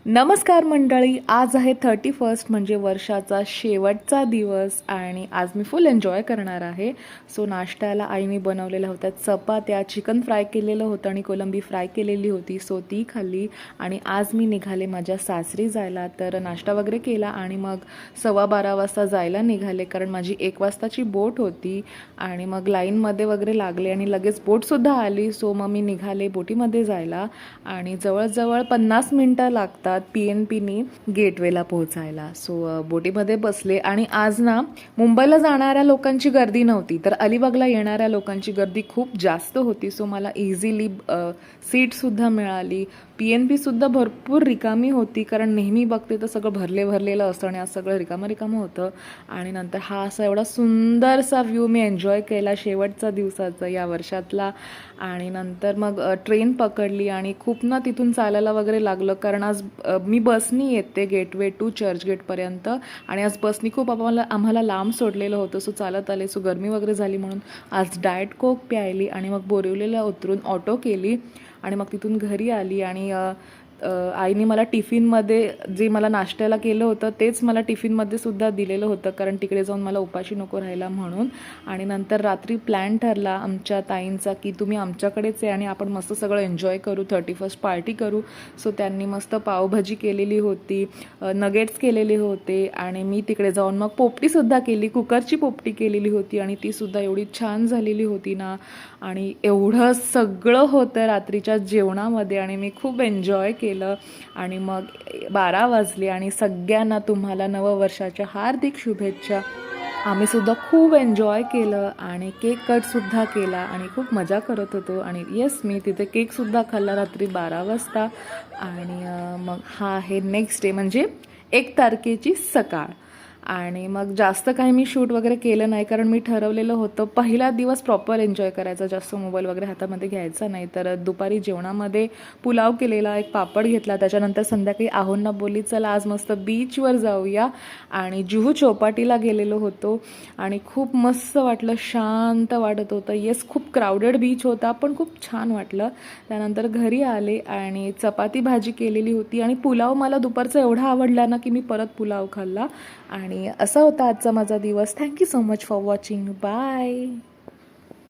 नमस्कार मंडळी, आज आहे 31 म्हणजे वर्षाचा शेवटचा दिवस आणि आज मी फुल एन्जॉय करणार आहे. सो नाश्त्याला आईने बनवलेल्या होत्या चपात्या, चिकन फ्राय केलेलं होतं आणि कोलंबी फ्राय केलेली होती. सो ती खाल्ली आणि आज मी निघाले माझ्या सासरी जायला. तर नाश्ता वगैरे केला आणि मग 12:15 वाजता जायला निघाले, कारण माझी 1 वाजताची बोट होती आणि मग लाईनमध्ये वगैरे लागले आणि लगेच बोटसुद्धा आली. सो मग मी निघाले बोटीमध्ये जायला आणि जवळजवळ 50 मिनटं लागतात PNPनी गेटवेला पोहोचायला. सो बोटीमध्ये बसले आणि आज ना मुंबईला जाणाऱ्या लोकांची गर्दी नव्हती, तर अलिबागला येणाऱ्या लोकांची गर्दी खूप जास्त होती. सो मला इझिली सीटसुद्धा मिळाली. PNPसुद्धा भरपूर रिकामी होती, कारण नेहमी बघते तर सगळं भरलेलं असतं आणि आज सगळं रिकामं होतं. आणि नंतर हा असा एवढा सुंदरसा व्ह्यू मी एन्जॉय केला शेवटचा दिवसाचा या वर्षातला. आणि नंतर मग ट्रेन पकडली आणि खूप ना तिथून चालायला वगैरे लागलं, कारण आज मी बसनी येते गेटवे टू चर्चगेटपर्यंत आणि आज बसनी खूप आम्हाला लांब सोडलेलं होतं. सो चालत आले. सो गरमी वगैरे झाली म्हणून आज डाएट कोक प्यायली आणि मग बोरिवलीला उतरून ऑटो केली आणि मग तिथून घरी आली. आणि आईने मला टिफिनमध्ये जे मला नाश्त्याला केलं होतं तेच मला टिफिनमध्ये सुद्धा दिलेलं होतं, कारण तिकडे जाऊन मला उपाशी नको राहायला म्हणून. आणि नंतर रात्री प्लॅन ठरला आमच्या ताईंचा की तुम्ही आमच्याकडेच आहे आणि आपण मस्त सगळं एन्जॉय करू, 31 पार्टी करू. सो त्यांनी मस्त पावभाजी केलेली होती, नगेट्स केलेले होते आणि मी तिकडे जाऊन मग पोपटीसुद्धा केली, कुकरची पोपटी केलेली होती आणि तीसुद्धा एवढी छान झालेली होती ना. आणि एवढं सगळं होतं रात्रीच्या जेवणामध्ये आणि मी खूप एन्जॉय केलं. आणि मग 12 वाजले आणि सगळ्यांना तुम्हाला नववर्षाच्या हार्दिक शुभेच्छा. आम्ही सुद्धा खूप एन्जॉय केलं आणि केक कटसुद्धा केला आणि खूप मजा करत होतो. आणि येस, मी तिथे केकसुद्धा खाल्ला रात्री 12 वाजता. आणि मग हा आहे नेक्स्ट डे म्हणजे 1 तारखेची सकाळ. आणि मग जास्त काही मी शूट वगैरे केलं नाही, कारण मी ठरवलेलं होतं पहिला दिवस प्रॉपर एन्जॉय करायचा, जास्त मोबाईल वगैरे हातामध्ये घ्यायचा नाही. तर दुपारी जेवणामध्ये पुलाव केलेला, एक पापड घेतला. त्याच्यानंतर संध्याकाळी आहोंना बोलली चला आज मस्त बीचवर जाऊया आणि जुहू चौपाटीला गेलेलो होतो आणि खूप मस्त वाटलं, शांत वाटत होतं. येस, खूप क्राऊडेड बीच होता पण खूप छान वाटलं. त्यानंतर घरी आले आणि चपाती भाजी केलेली होती आणि पुलाव मला दुपारचा एवढा आवडला ना की मी परत पुलाव खाल्ला. आणि असा होता आजचा माझा दिवस. Thank you so much for watching. Bye.